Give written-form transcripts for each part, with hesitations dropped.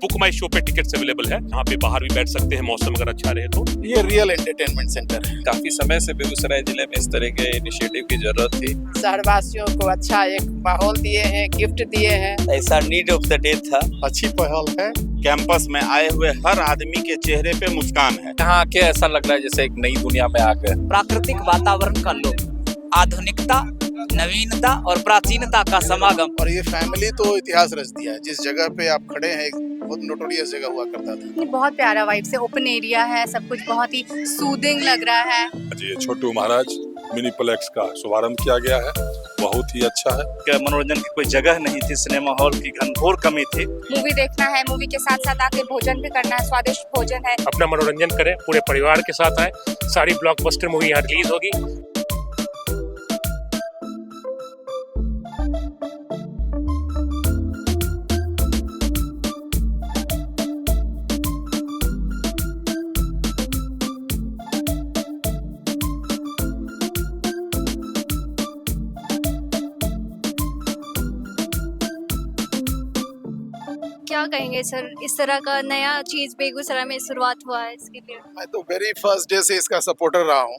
Book माई show पे tickets available है, यहाँ पे बाहर भी बैठ सकते हैं मौसम अगर अच्छा रहे तो। ये रियल एंटरटेनमेट सेंटर है। काफी समय से बेगूसराय जिले में इस तरह के इनिशिएटिव की जरूरत थी। शहरवासियों को अच्छा एक माहौल दिए हैं, गिफ्ट दिए हैं। ऐसा नीड ऑफ द डे था। अच्छी पहल है। कैंपस में आए हुए हर आदमी के चेहरे पे मुस्कान है। यहाँ आके ऐसा लग रहा है जैसे एक नई दुनिया में आ गए। प्राकृतिक वातावरण का लोग, आधुनिकता, नवीनता और प्राचीनता का समागम। और ये फैमिली तो इतिहास रच दिया है। जिस जगह पे आप खड़े हैं एक बहुत नोटोरियस जगह हुआ करता था। ये बहुत प्यारा वाइब से ओपन एरिया है, सब कुछ बहुत ही सूदिंग लग रहा है। जी छोटू महाराज मिनीप्लेक्स का शुभारंभ किया गया है, बहुत ही अच्छा है। क्या मनोरंजन की कोई जगह नहीं थी, सिनेमा हॉल की घनघोर कमी थी। मूवी देखना है, मूवी के साथ साथ आके भोजन भी करना है, स्वादिष्ट भोजन है। अपना मनोरंजन करें, पूरे परिवार के साथ आए। सारी ब्लॉकबस्टर मूवी यहाँ रिलीज होगी। क्या कहेंगे सर, इस तरह का नया चीज बेगूसराय में शुरुआत हुआ है, इसके लिए? मैं तो वेरी फर्स्ट डे से इसका सपोर्टर रहा हूँ।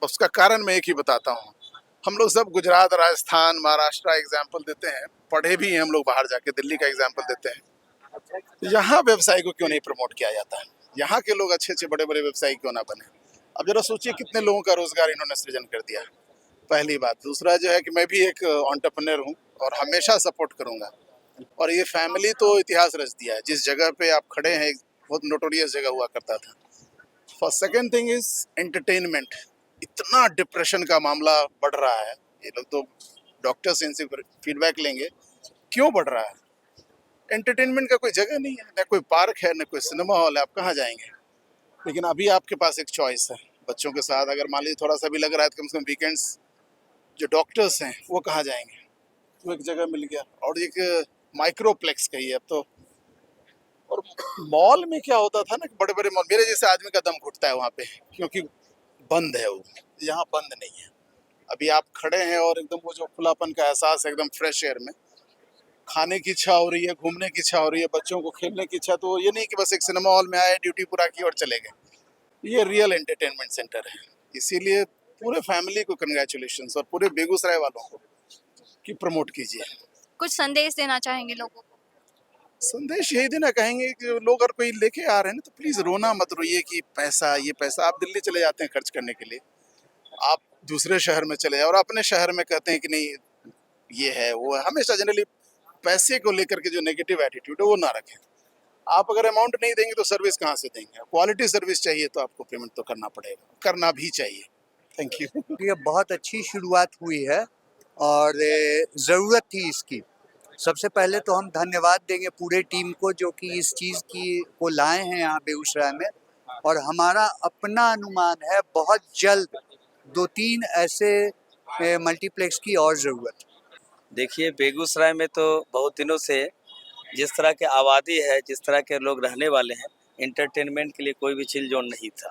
उसका कारण मैं एक ही बताता हूँ। हम लोग सब गुजरात, राजस्थान, महाराष्ट्र एग्जाम्पल देते हैं, पढ़े भी हैं हम लोग बाहर जाके, दिल्ली का एग्जाम्पल देते हैं। यहाँ व्यवसाय को क्यों नहीं प्रमोट किया जाता? यहाँ के लोग अच्छे अच्छे बड़े बड़े व्यवसायी क्यों ना बने? अब जरा सोचिए कितने लोगों का रोजगार इन्होंने सृजन कर दिया। पहली बात। दूसरा जो है कि मैं भी एक एंटरप्रेन्योर हूँ और हमेशा सपोर्ट करूँगा। और ये फैमिली तो इतिहास रच दिया है। जिस जगह पे आप खड़े हैं एक बहुत नोटोरियस जगह हुआ करता था। First second thing is entertainment. इतना डिप्रेशन का मामला बढ़ रहा है, ये लोग तो डॉक्टर से इनसे फीडबैक लेंगे, क्यों बढ़ रहा है? एंटरटेनमेंट का कोई जगह नहीं है, ना कोई पार्क है, ना कोई सिनेमा हॉल है, आप कहाँ जाएंगे? लेकिन अभी आपके पास एक चॉइस है बच्चों के साथ। अगर मान लीजिए थोड़ा सा भी लग रहा है तो कम से कम वीकेंड्स जो डॉक्टर्स हैं वो कहाँ जाएंगे? वो एक जगह मिल गया। और एक माइक्रोप्लेक्स कही अब तो। और मॉल में क्या होता था ना कि बड़े बड़े मॉल, मेरे जैसे आदमी का दम घुटता है वहाँ पे, क्योंकि बंद है वो। यहाँ बंद नहीं है। अभी आप खड़े हैं और एकदम वो जो खुलापन का एहसास है, एकदम फ्रेश एयर में खाने की इच्छा हो रही है, घूमने की इच्छा हो रही है, बच्चों को खेलने की इच्छा। तो ये नहीं कि बस एक सिनेमा हॉल में आए, ड्यूटी पूरा की और चले गए। ये रियल एंटरटेनमेंट सेंटर है। इसीलिए पूरे फैमिली को कंग्रेचुलेशंस और पूरे बेगूसराय वालों को कि प्रमोट कीजिए। कुछ संदेश देना चाहेंगे लोगों को? संदेश यही देना कहेंगे कि लोग अगर कोई लेके आ रहे हैं ना तो प्लीज रोना मत रोइए कि पैसा, ये पैसा। आप दिल्ली चले जाते हैं खर्च करने के लिए, आप दूसरे शहर में चले जाओ और अपने शहर में कहते हैं कि नहीं ये है वो है। हमेशा जनरली पैसे को लेकर के जो नेगेटिव एटीट्यूड है वो ना रखें। आप अगर अमाउंट नहीं देंगे तो सर्विस कहाँ से देंगे? क्वालिटी सर्विस चाहिए तो आपको पेमेंट तो करना पड़ेगा, करना भी चाहिए। Thank you. ये बहुत अच्छी शुरुआत हुई है और ज़रूरत थी इसकी। सबसे पहले तो हम धन्यवाद देंगे पूरे टीम को जो कि इस चीज़ की को लाए हैं यहाँ बेगूसराय में। और हमारा अपना अनुमान है बहुत जल्द 2-3 ऐसे मल्टीप्लेक्स की और ज़रूरत। देखिए बेगूसराय में तो बहुत दिनों से जिस तरह के आबादी है, जिस तरह के लोग रहने वाले हैं, एंटरटेनमेंट के लिए कोई भी चिल जोन नहीं था।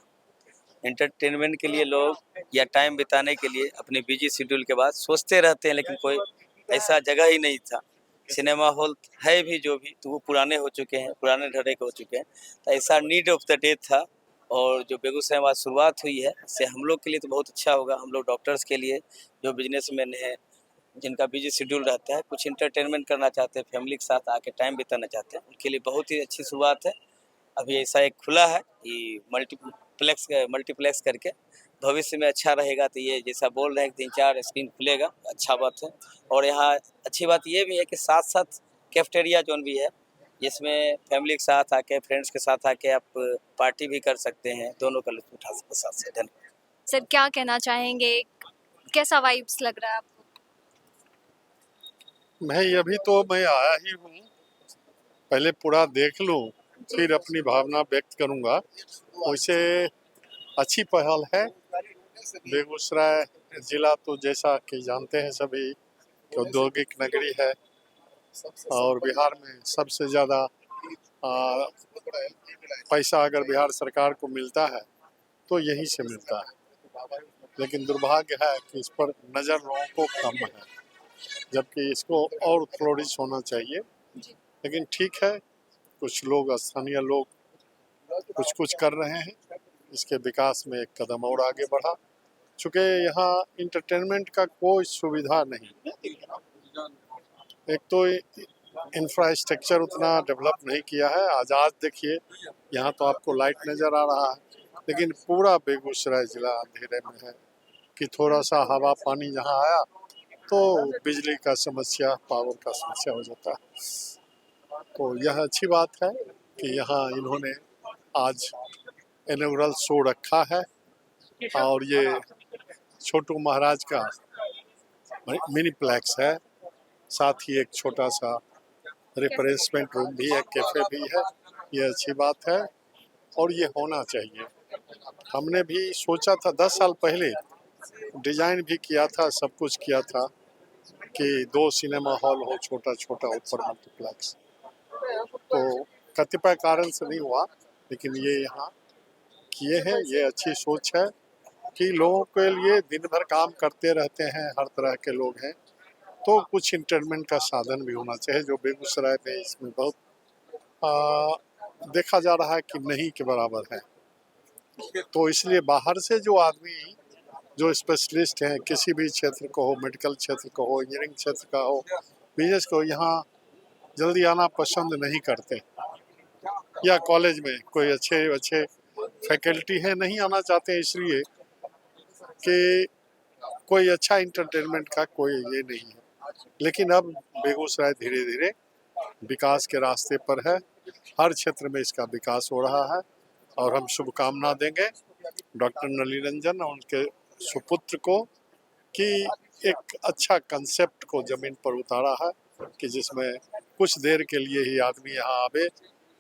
एंटरटेनमेंट के लिए लोग या टाइम बिताने के लिए अपने बिजी शेड्यूल के बाद सोचते रहते हैं, लेकिन कोई ऐसा जगह ही नहीं था। सिनेमा हॉल है भी जो भी, तो वो पुराने हो चुके हैं, पुराने ढर्रे के हो चुके हैं। तो ऐसा नीड ऑफ द डे था। और जो बेगूसराय में शुरुआत हुई है, इससे हम लोग के लिए तो बहुत अच्छा होगा। हम लोग डॉक्टर्स के लिए, जो बिजनेसमैन हैं, जिनका बिजी शेड्यूल रहता है, कुछ इंटरटेनमेंट करना चाहते हैं, फैमिली के साथ आके टाइम बिताना चाहते हैं, उनके लिए बहुत ही अच्छी शुरुआत है। अभी ऐसा एक खुला है कि मल्टीप्लेक्स करके, भविष्य में अच्छा रहेगा। तो ये जैसा बोल रहे हैं 3-4 स्क्रीन खुलेगा, अच्छा बात है। और यहाँ अच्छी बात ये भी है कि साथ साथ कैफेटेरिया जोन भी है, जिसमें फैमिली के साथ आके, फ्रेंड्स के साथ आके आप पार्टी भी कर सकते हैं, दोनों का लुत्फ उठा सकते हैं। साथ से सर क्या कहना चाहेंगे, कैसा वाइब्स लग रहा है आपको? मैं अभी तो मैं आया ही हूँ, पहले पूरा देख लूँ फिर अपनी भावना व्यक्त करूँगा। वैसे अच्छी पहल है। बेगूसराय जिला तो जैसा कि जानते हैं सभी कि औद्योगिक नगरी है और बिहार में सबसे ज़्यादा पैसा अगर बिहार सरकार को मिलता है तो यहीं से मिलता है। लेकिन दुर्भाग्य है कि इस पर नज़र लोगों को कम है, जबकि इसको और फ्लोरिश होना चाहिए। लेकिन ठीक है, कुछ लोग, स्थानीय लोग कुछ कुछ कर रहे हैं, इसके विकास में एक कदम और आगे बढ़ा। चूँकि यहाँ इंटरटेनमेंट का कोई सुविधा नहीं, एक तो इंफ्रास्ट्रक्चर उतना डेवलप नहीं किया है। आज देखिए यहाँ तो आपको लाइट नज़र आ रहा है, लेकिन पूरा बेगूसराय ज़िला अंधेरे में है कि थोड़ा सा हवा पानी जहाँ आया तो बिजली का समस्या, पावर का समस्या हो जाता है। तो यह अच्छी बात है कि यहाँ इन्होंने आज इनॉग्रल शो रखा है और ये छोटू महाराज का मिनीप्लेक्स है, साथ ही एक छोटा सा रिफ्रेशमेंट रूम भी है, कैफे भी है। ये अच्छी बात है और ये होना चाहिए। हमने भी सोचा था 10 साल पहले, डिजाइन भी किया था, सब कुछ किया था कि 2 सिनेमा हॉल हो, छोटा छोटा ऊपर मल्टीप्लेक्स। तो कतिपय कारण से नहीं हुआ, लेकिन ये यहाँ किए हैं। ये अच्छी सोच है कि लोगों के लिए दिन भर काम करते रहते हैं, हर तरह के लोग हैं, तो कुछ इंटरटेनमेंट का साधन भी होना चाहिए, जो बेगूसराय में इसमें बहुत देखा जा रहा है कि नहीं के बराबर है। तो इसलिए बाहर से जो आदमी, जो स्पेशलिस्ट हैं, किसी भी क्षेत्र को हो, मेडिकल क्षेत्र को हो, इंजीनियरिंग क्षेत्र का हो, बिजनेस को, यहाँ जल्दी आना पसंद नहीं करते। या कॉलेज में कोई अच्छे फैकल्टी है, नहीं आना चाहते इसलिए कि कोई अच्छा इंटरटेनमेंट का कोई ये नहीं है। लेकिन अब बेगूसराय धीरे धीरे विकास के रास्ते पर है, हर क्षेत्र में इसका विकास हो रहा है और हम शुभकामना देंगे डॉक्टर नलिनी रंजन और उनके सुपुत्र को कि एक अच्छा कंसेप्ट को जमीन पर उतारा है कि जिसमें कुछ देर के लिए ही आदमी यहाँ आवे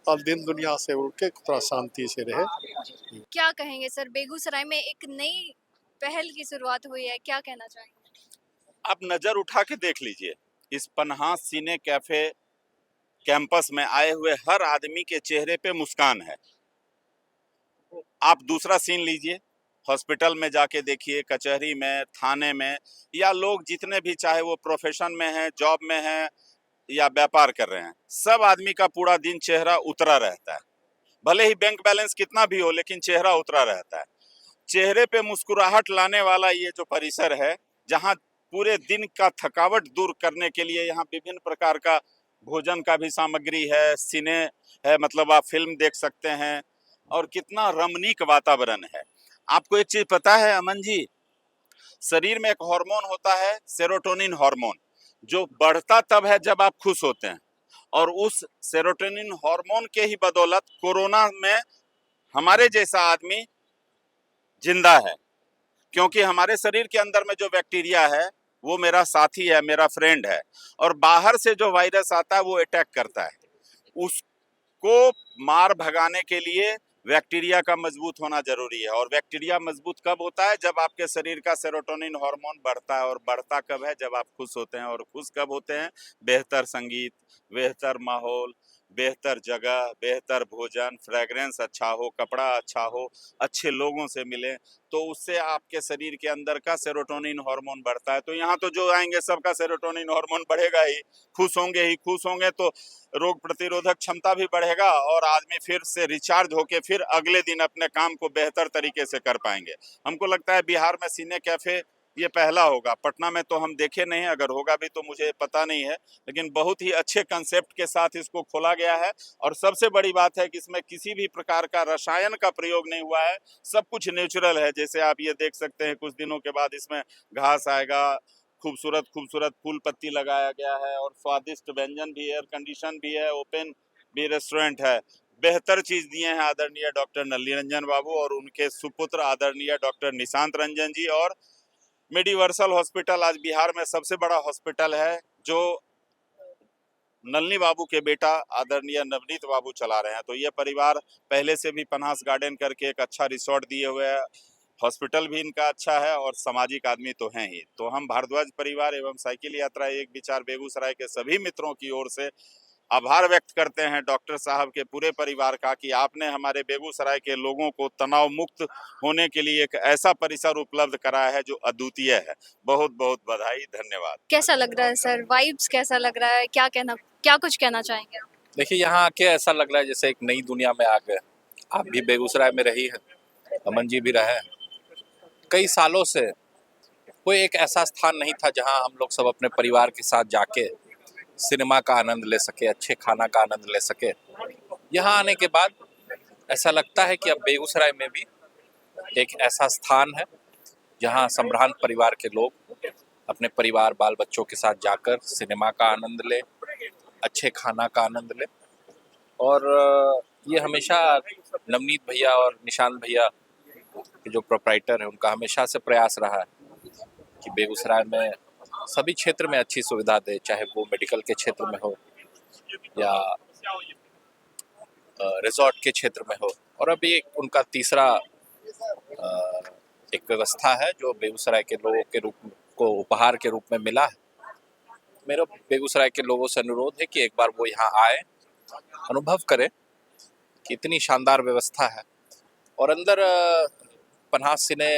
और दिन दुनिया से उड़ के थोड़ा शांति से रहे। क्या कहेंगे सर, बेगूसराय में एक नई पहल की शुरुआत हुई है, क्या कहना चाहेंगे? आप नज़र उठा के देख लीजिए, इस पन्हास सिने कैफे कैंपस में आए हुए हर आदमी के चेहरे पे मुस्कान है। आप दूसरा सीन लीजिए, हॉस्पिटल में जाके देखिए, कचहरी में, थाने में, या लोग जितने भी, चाहे वो प्रोफेशन में हैं, जॉब में हैं या व्यापार कर रहे हैं, सब आदमी का पूरा दिन चेहरा उतरा रहता है। भले ही बैंक बैलेंस कितना भी हो, लेकिन चेहरा उतरा रहता है। चेहरे पे मुस्कुराहट लाने वाला ये जो परिसर है, जहाँ पूरे दिन का थकावट दूर करने के लिए यहाँ विभिन्न प्रकार का भोजन का भी सामग्री है, सिने है, मतलब आप फिल्म देख सकते हैं, और कितना रमणीक वातावरण है। आपको एक चीज पता है अमन जी, शरीर में एक हार्मोन होता है सेरोटोनिन हार्मोन, जो बढ़ता तब है जब आप खुश होते हैं, और उस सेरोटोनिन हार्मोन के ही बदौलत कोरोना में हमारे जैसा आदमी जिंदा है, क्योंकि हमारे शरीर के अंदर में जो बैक्टीरिया है वो मेरा साथी है, मेरा फ्रेंड है, और बाहर से जो वायरस आता है वो अटैक करता है। उसको मार भगाने के लिए बैक्टीरिया का मजबूत होना जरूरी है, और बैक्टीरिया मजबूत कब होता है? जब आपके शरीर का सेरोटोनिन हार्मोन बढ़ता है, और बढ़ता कब है? जब आप खुश होते हैं, और खुश कब होते हैं? बेहतर संगीत, बेहतर माहौल, बेहतर जगह, बेहतर भोजन, फ्रेगरेंस अच्छा हो, कपड़ा अच्छा हो, अच्छे लोगों से मिलें, तो उससे आपके शरीर के अंदर का सेरोटोनिन हार्मोन बढ़ता है। तो यहाँ तो जो आएंगे सबका सेरोटोनिन हार्मोन बढ़ेगा ही, खुश होंगे तो रोग प्रतिरोधक क्षमता भी बढ़ेगा, और आदमी फिर से रिचार्ज होके फिर अगले दिन अपने काम को बेहतर तरीके से कर पाएंगे। हमको लगता है बिहार में सिने कैफे ये पहला होगा, पटना में तो हम देखे नहीं, अगर होगा भी तो मुझे पता नहीं है, लेकिन बहुत ही अच्छे कंसेप्ट के साथ इसको खोला गया है। और सबसे बड़ी बात है कि इसमें किसी भी प्रकार का रसायन का प्रयोग नहीं हुआ है, सब कुछ नेचुरल है। जैसे आप ये देख सकते हैं, कुछ दिनों के बाद इसमें घास आएगा, खूबसूरत खूबसूरत फूल पत्ती लगाया गया है, और स्वादिष्ट व्यंजन भी, एयर कंडीशन भी है, ओपन भी रेस्टोरेंट है। बेहतर चीज दिए हैं आदरणीय डॉक्टर नलिनी रंजन बाबू और उनके सुपुत्र आदरणीय डॉक्टर निशांत रंजन जी। और मेडिवर्सल हॉस्पिटल आज बिहार में सबसे बड़ा हॉस्पिटल है, जो नलिनी बाबू के बेटा आदरणीय नवनीत बाबू चला रहे हैं। तो ये परिवार पहले से भी पन्हास गार्डन करके एक अच्छा रिसोर्ट दिए हुए है, हॉस्पिटल भी इनका अच्छा है, और सामाजिक आदमी तो हैं ही। तो हम भारद्वाज परिवार एवं साइकिल यात्रा एक विचार बेगूसराय के सभी मित्रों की ओर से आभार व्यक्त करते हैं डॉक्टर साहब के पूरे परिवार का, कि आपने हमारे बेगूसराय के लोगों को तनाव मुक्त होने के लिए एक ऐसा परिसर उपलब्ध कराया है जो अद्वितीय है। बहुत बहुत बधाई, धन्यवाद। कैसा लग रहा है सर, वाइब्स कैसा लग रहा है, क्या कुछ कहना चाहेंगे आप? देखिए यहाँ आके ऐसा लग रहा है जैसे एक नई दुनिया में आ गए। आप भी बेगूसराय में रही है, अमन जी भी रहे। कई सालों से कोई एक ऐसा स्थान नहीं था जहाँ हम लोग सब अपने परिवार के साथ जाके सिनेमा का आनंद ले सके, अच्छे खाना का आनंद ले सके। यहाँ आने के बाद ऐसा लगता है कि अब बेगूसराय में भी एक ऐसा स्थान है जहाँ संभ्रांत परिवार के लोग अपने परिवार बाल बच्चों के साथ जाकर सिनेमा का आनंद ले, अच्छे खाना का आनंद ले। और ये हमेशा नवनीत भैया और निशांत भैया के जो प्रोप्राइटर है उनका हमेशा से प्रयास रहा है कि बेगूसराय में सभी क्षेत्र में अच्छी सुविधा दे, चाहे वो मेडिकल के क्षेत्र में हो या रिजॉर्ट के क्षेत्र में हो। और अभी एक उनका तीसरा एक व्यवस्था है जो बेगूसराय के लोगों के रूप को उपहार के रूप में मिला है। मेरा बेगूसराय के लोगों से अनुरोध है कि एक बार वो यहाँ आए, अनुभव करें कि इतनी शानदार व्यवस्था है। और अंदर पन्हास सिने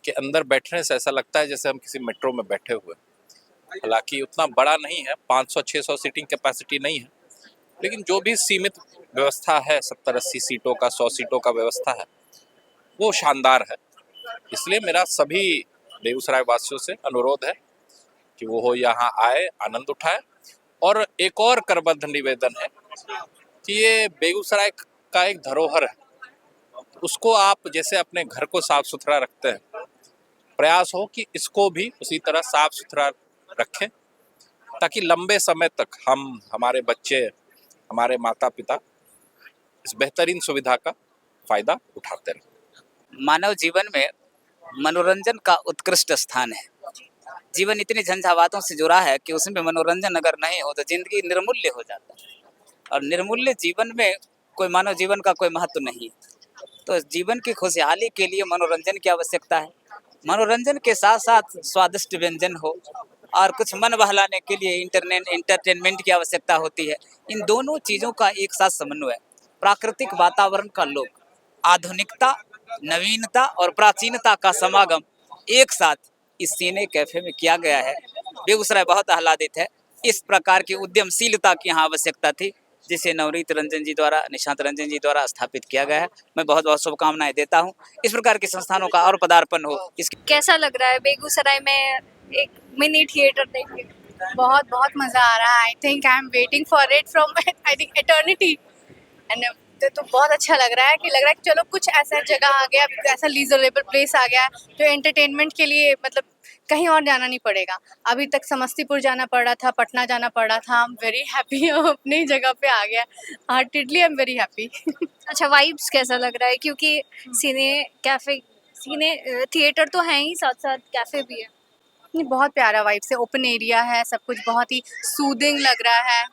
के अंदर बैठने से ऐसा लगता है जैसे हम किसी मेट्रो में बैठे हुए। हालांकि उतना बड़ा नहीं है, 500-600 सीटिंग कैपेसिटी नहीं है, लेकिन जो भी सीमित व्यवस्था है 70-80 सीटों का, 100 सीटों का व्यवस्था है, वो शानदार है। इसलिए मेरा सभी बेगूसराय वासियों से अनुरोध है कि वो यहाँ आए, आनंद उठाए। और एक और करबद्ध निवेदन है कि ये बेगूसराय का एक धरोहर है, उसको आप जैसे अपने घर को साफ सुथरा रखते हैं, प्रयास हो कि इसको भी उसी तरह साफ सुथरा रखें ताकि लंबे समय तक हम, हमारे बच्चे, हमारे माता पिता इस बेहतरीन सुविधा का फायदा उठाते रहें। मानव जीवन में मनोरंजन का उत्कृष्ट स्थान है। जीवन इतनी झंझावातों से जुड़ा है कि उसमें मनोरंजन अगर नहीं हो तो जिंदगी निर्मूल्य हो जाता है। और निर्मूल्य जीवन में कोई मानव जीवन का कोई महत्व नहीं। तो जीवन की खुशहाली के लिए मनोरंजन की आवश्यकता है। मनोरंजन के साथ साथ स्वादिष्ट व्यंजन हो और कुछ मन बहलाने के लिए इंटरटेनमेंट की आवश्यकता होती है। इन दोनों चीज़ों का एक साथ समन्वय, प्राकृतिक वातावरण का लोक, आधुनिकता, नवीनता और प्राचीनता का समागम एक साथ इस सिने कैफे में किया गया है। बेगूसराय बहुत आह्लादित है। इस प्रकार की उद्यमशीलता की यहाँ आवश्यकता थी, जिसे नवनीत रंजन जी द्वारा, निशांत रंजन जी द्वारा स्थापित किया गया है। मैं बहुत बहुत शुभकामनाएं देता हूँ। इस प्रकार के संस्थानों का और पदार्पण हो। कैसा लग रहा है बेगूसराय में एक मिनी थिएटर देखने? बहुत बहुत मज़ा आ रहा है। I think I am waiting for it from I think eternity. And तो बहुत अच्छा लग रहा है कि चलो कुछ ऐसा जगह आ गया, ऐसा लीजरेबल प्लेस आ गया जो एंटरटेनमेंट के लिए मतलब कहीं और जाना नहीं पड़ेगा। अभी तक समस्तीपुर जाना पड़ रहा था, पटना जाना पड़ रहा था। आई एम वेरी हैप्पी अपनी जगह पे आ गया। Heartedly I am very happy. अच्छा, वाइब्स कैसा लग रहा है? क्योंकि सिने थिएटर तो है ही, साथ साथ कैफे भी है। नहीं, बहुत प्यारा वाइब्स है, ओपन एरिया है, सब कुछ बहुत ही सूदिंग लग रहा है।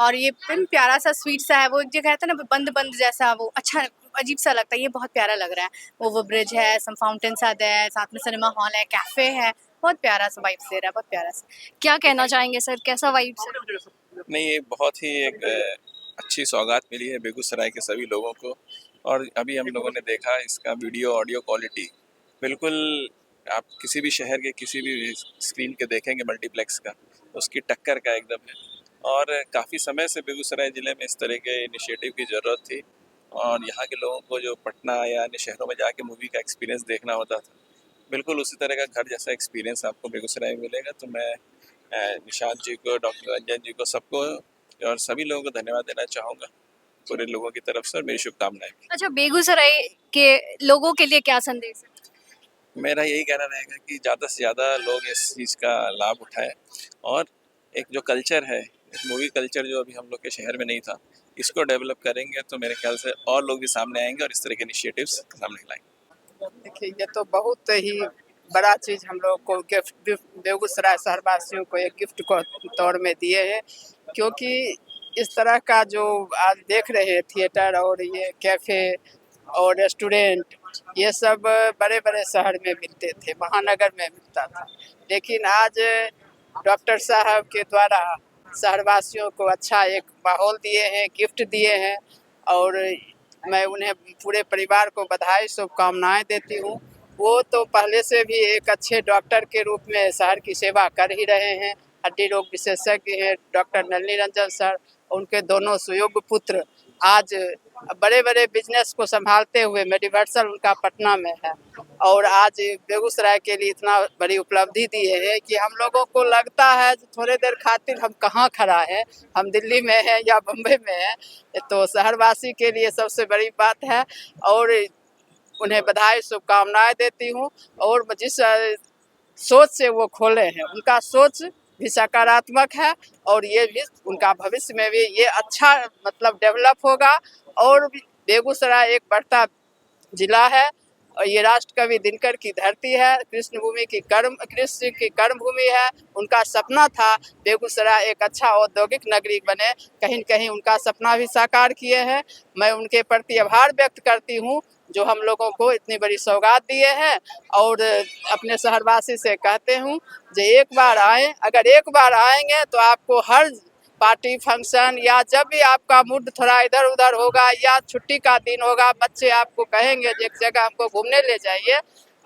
और ये प्यारा सा स्वीट सा है, वो जो कहते हैं ना बंद बंद जैसा, वो अच्छा अजीब सा लगता है। ये बहुत प्यारा लग रहा है। वो ब्रिज है, सम फाउंटेन्स आते हैं, साथ में सिनेमा हॉल है, कैफे है, बहुत प्यारा सा वाइब्स दे रहा है, बहुत प्यारा सा। क्या कहना चाहेंगे सर, कैसा वाइब्स है? नहीं, ये बहुत ही एक अच्छी सौगात मिली है बेगूसराय के सभी लोगों को। और अभी हम लोगों ने देखा इसका वीडियो ऑडियो क्वालिटी बिल्कुल आप किसी भी शहर के किसी भी स्क्रीन के देखेंगे मल्टीप्लेक्स का, उसकी टक्कर का एकदम है। और काफ़ी समय से बेगूसराय ज़िले में इस तरह के इनिशिएटिव की ज़रूरत थी। और यहाँ के लोगों को जो पटना या अन्य शहरों में जाके मूवी का एक्सपीरियंस देखना होता था, बिल्कुल उसी तरह का घर जैसा एक्सपीरियंस आपको बेगूसराय में मिलेगा। तो मैं निशांत जी को, डॉक्टर रंजन जी को, सबको और सभी लोगों को धन्यवाद देना चाहूँगा पूरे लोगों की तरफ से, और मेरी शुभकामनाएं। अच्छा, बेगूसराय के लोगों के लिए क्या संदेश है? मेरा यही कहना रहेगा कि ज़्यादा से ज़्यादा लोग इस चीज़ का लाभ उठाएं। और एक जो कल्चर है, मूवी कल्चर जो अभी हम लोग के शहर में नहीं था, इसको डेवलप करेंगे तो मेरे ख्याल से और लोग भी सामने आएंगे और इस तरह के इनिशिएटिव्स सामने लाएंगे। देखिए, ये तो बहुत ही बड़ा चीज़ हम लोग को गिफ्ट बेगूसराय शहरवासियों को एक गिफ्ट को तौर में दिए हैं। क्योंकि इस तरह का जो आज देख रहे हैं थिएटर और ये कैफ़े और रेस्टोरेंट, ये सब बड़े बड़े शहर में मिलते थे, महानगर में मिलता था। लेकिन आज डॉक्टर साहब के द्वारा शहरवासियों को अच्छा एक माहौल दिए हैं, गिफ्ट दिए हैं। और मैं उन्हें पूरे परिवार को बधाई, शुभकामनाएं देती हूँ। वो तो पहले से भी एक अच्छे डॉक्टर के रूप में शहर की सेवा कर ही रहे हैं। हड्डी रोग विशेषज्ञ हैं डॉक्टर नलिनी रंजन सर, उनके दोनों सुयोग्य पुत्र आज बड़े बड़े बिजनेस को संभालते हुए मेडिवर्सल उनका पटना में है और आज बेगूसराय के लिए इतना बड़ी उपलब्धि दिए है कि हम लोगों को लगता है थोड़े देर खातिर हम कहाँ खड़ा है, हम दिल्ली में है या बम्बई में है। तो शहरवासी के लिए सबसे बड़ी बात है और उन्हें बधाई शुभकामनाएं देती हूँ। और जिस सोच से वो खोले हैं उनका सोच भी सकारात्मक है और ये भी उनका भविष्य में भी ये अच्छा मतलब डेवलप होगा। और बेगूसराय एक बढ़ता जिला है और ये राष्ट्र कवि दिनकर की धरती है, कृष्ण की कर्म भूमि है। उनका सपना था बेगूसराय एक अच्छा औद्योगिक नगरी बने, कहीं न कहीं उनका सपना भी साकार किए हैं। मैं उनके प्रति आभार व्यक्त करती हूँ जो हम लोगों को इतनी बड़ी सौगात दिए हैं। और अपने शहरवासी से कहते हूँ जो एक बार आए, अगर एक बार आएंगे तो आपको हर पार्टी फंक्शन या जब भी आपका मूड थोड़ा इधर उधर होगा या छुट्टी का दिन होगा, बच्चे आपको कहेंगे एक जगह हमको घूमने ले जाइए,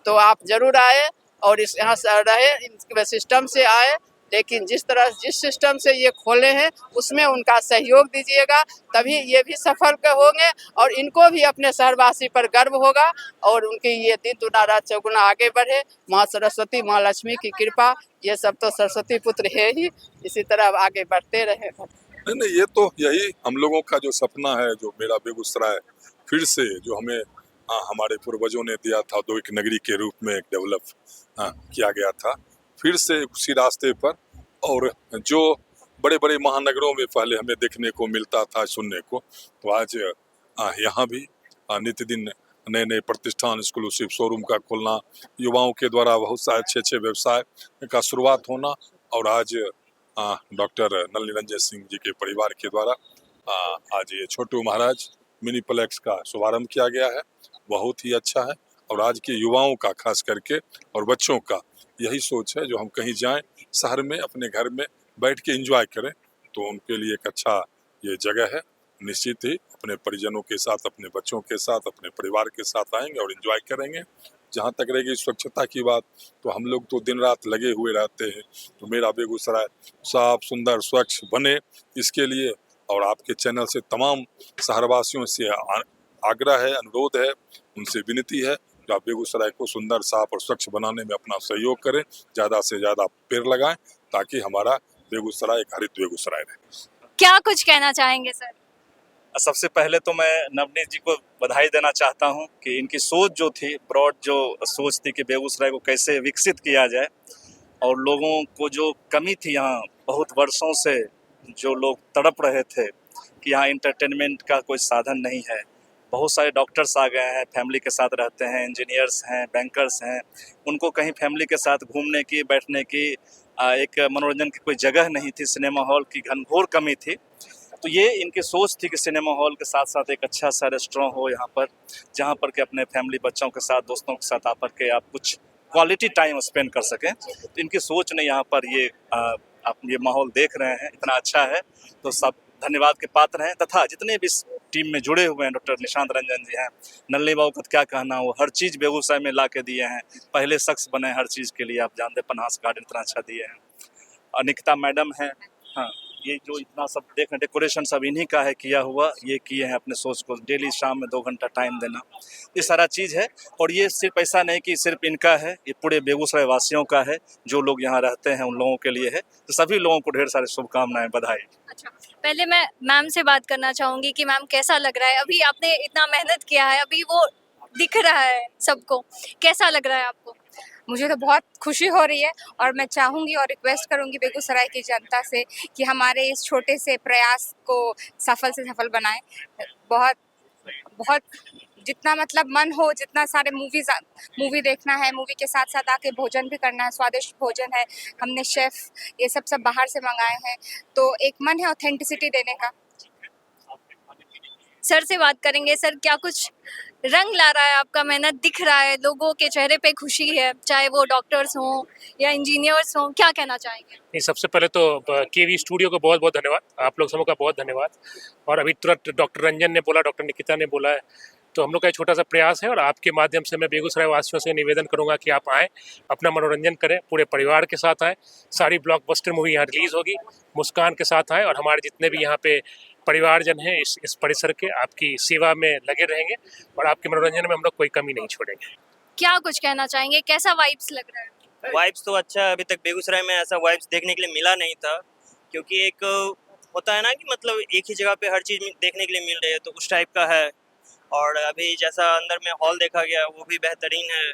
तो आप जरूर आए और इस यहाँ से रहे, इन सिस्टम से आए। लेकिन जिस सिस्टम से ये खोले हैं उसमें उनका सहयोग दीजिएगा, तभी ये भी सफल होंगे और इनको भी अपने शहरवासी पर गर्व होगा और उनकी ये दिन दुना रात चौगुना आगे बढ़े। माँ सरस्वती, माँ लक्ष्मी की कृपा, ये सब तो सरस्वती पुत्र है ही, इसी तरह आगे बढ़ते रहे। नहीं, ये तो यही हम लोगों का जो सपना है, जो मेरा बेगूसराय फिर से जो हमें हमारे पूर्वजों ने दिया था औद्योगिक नगरी के रूप में एक डेवलप किया गया था, फिर से उसी रास्ते पर। और जो बड़े बड़े महानगरों में पहले हमें देखने को मिलता था, सुनने को, तो आज यहाँ भी नित्य दिन नए नए प्रतिष्ठान, एक्सक्लूसिव शोरूम का खुलना, युवाओं के द्वारा बहुत सारे अच्छे अच्छे व्यवसाय का शुरुआत होना और आज डॉक्टर नल निरंजन सिंह जी के परिवार के द्वारा आज ये छोटू महाराज मिनीप्लेक्स का शुभारंभ किया गया है, बहुत ही अच्छा है। और आज के युवाओं का खास करके और बच्चों का यही सोच है, जो हम कहीं जाएं शहर में अपने घर में बैठ के एंजॉय करें, तो उनके लिए एक अच्छा ये जगह है। निश्चित ही अपने परिजनों के साथ, अपने बच्चों के साथ, अपने परिवार के साथ आएंगे और एंजॉय करेंगे। जहाँ तक रहेगी स्वच्छता की बात, तो हम लोग तो दिन रात लगे हुए रहते हैं, तो मेरा बेगूसराय साफ सुंदर स्वच्छ बने इसके लिए और आपके चैनल से तमाम शहरवासियों से आग्रह है, अनुरोध है, उनसे विनती है कि आप बेगूसराय को सुंदर, साफ और स्वच्छ बनाने में अपना सहयोग करें, ज़्यादा से ज़्यादा पेड़ लगाएं ताकि हमारा बेगूसराय एक हरित बेगूसराय रहे। क्या कुछ कहना चाहेंगे सर? सबसे पहले तो मैं नवनीत जी को बधाई देना चाहता हूं कि इनकी सोच जो थी, ब्रॉड जो सोच थी कि बेगूसराय को कैसे विकसित किया जाए और लोगों को जो कमी थी यहाँ बहुत वर्षों से, जो लोग तड़प रहे थे कि यहाँ इंटरटेनमेंट का कोई साधन नहीं है। बहुत सारे डॉक्टर्स आ गए हैं, फैमिली के साथ रहते हैं, इंजीनियर्स हैं, बैंकर्स हैं, उनको कहीं फैमिली के साथ घूमने की, बैठने की, एक मनोरंजन की कोई जगह नहीं थी, सिनेमा हॉल की घनघोर कमी थी। तो ये इनकी सोच थी कि सिनेमा हॉल के साथ साथ एक अच्छा सा रेस्टोरेंट हो यहाँ पर, जहाँ पर के अपने फैमिली, बच्चों के साथ, दोस्तों के साथ आकर के आप कुछ क्वालिटी टाइम स्पेंड कर सकें। तो इनकी सोच ने यहाँ पर ये आप ये माहौल देख रहे हैं, इतना अच्छा है, तो सब धन्यवाद के पात्र हैं। तथा जितने भी इस टीम में जुड़े हुए हैं, डॉक्टर निशांत रंजन जी हैं, नल्ली बाबू का क्या कहना, वो हर चीज़ बेगूसराय में ला के दिए हैं, पहले शख्स बने हर चीज़ के लिए। आप जानते हैं पन्हास गार्डन इतना अच्छा दिए हैं, अनिकिता मैडम हैं, हाँ, ये जो इतना सब देख रहे डेकोरेशन सब इन्हीं का है किया हुआ, ये किए हैं अपने सोच को, डेली शाम में 2 घंटा टाइम देना, ये सारा चीज़ है। और ये सिर्फ ऐसा नहीं कि सिर्फ इनका है, ये पूरे बेगूसराय वासियों का है, जो लोग यहाँ रहते हैं उन लोगों के लिए है। तो सभी लोगों को ढेर सारी शुभकामनाएं, बधाई। अच्छा, पहले मैं मैम से बात करना चाहूँगी कि मैम कैसा लग रहा है, अभी आपने इतना मेहनत किया है, अभी वो दिख रहा है सबको, कैसा लग रहा है आपको? मुझे तो बहुत खुशी हो रही है और मैं चाहूँगी और रिक्वेस्ट करूँगी बेगूसराय की जनता से कि हमारे इस छोटे से प्रयास को सफल से सफल बनाएं। बहुत बहुत जितना मतलब मन हो, जितना सारे मूवी देखना है, मूवी के साथ साथ आके भोजन भी करना है, स्वादिष्ट भोजन है, हमने शेफ ये सब बाहर से मंगाए हैं, तो एक मन है ऑथेंटिसिटी देने का। सर से बात करेंगे। सर, क्या कुछ रंग ला रहा है आपका, मेहनत दिख रहा है, लोगों के चेहरे पे खुशी है, चाहे वो डॉक्टर्स हों या इंजीनियर्स हों, क्या कहना चाहेंगे? नहीं, सबसे पहले तो केवी स्टूडियो को बहुत बहुत धन्यवाद, आप लोग सबों का बहुत धन्यवाद। और अभी तुरंत डॉक्टर रंजन ने बोला, डॉक्टर निकिता ने बोला है, तो हम लोग का एक छोटा सा प्रयास है और आपके माध्यम से मैं बेगूसराय वासियों से निवेदन करूंगा कि आप आएँ, अपना मनोरंजन करें, पूरे परिवार के साथ आएँ। सारी ब्लॉकबस्टर मूवी यहाँ रिलीज़ होगी, मुस्कान के साथ आएँ और हमारे जितने भी यहाँ पे परिवारजन हैं इस परिसर के आपकी सेवा में लगे रहेंगे और आपके मनोरंजन में हम लोग कोई कमी नहीं छोड़ेंगे। क्या कुछ कहना चाहेंगे, कैसा वाइब्स लग रहा है? वाइब्स तो अच्छा है, अभी तक बेगूसराय में ऐसा वाइब्स देखने के लिए मिला नहीं था, क्योंकि एक होता है ना कि मतलब एक ही जगह पे हर चीज़ देखने के लिए मिल रही है, तो उस टाइप का है। और अभी जैसा अंदर में हॉल देखा गया वो भी बेहतरीन है,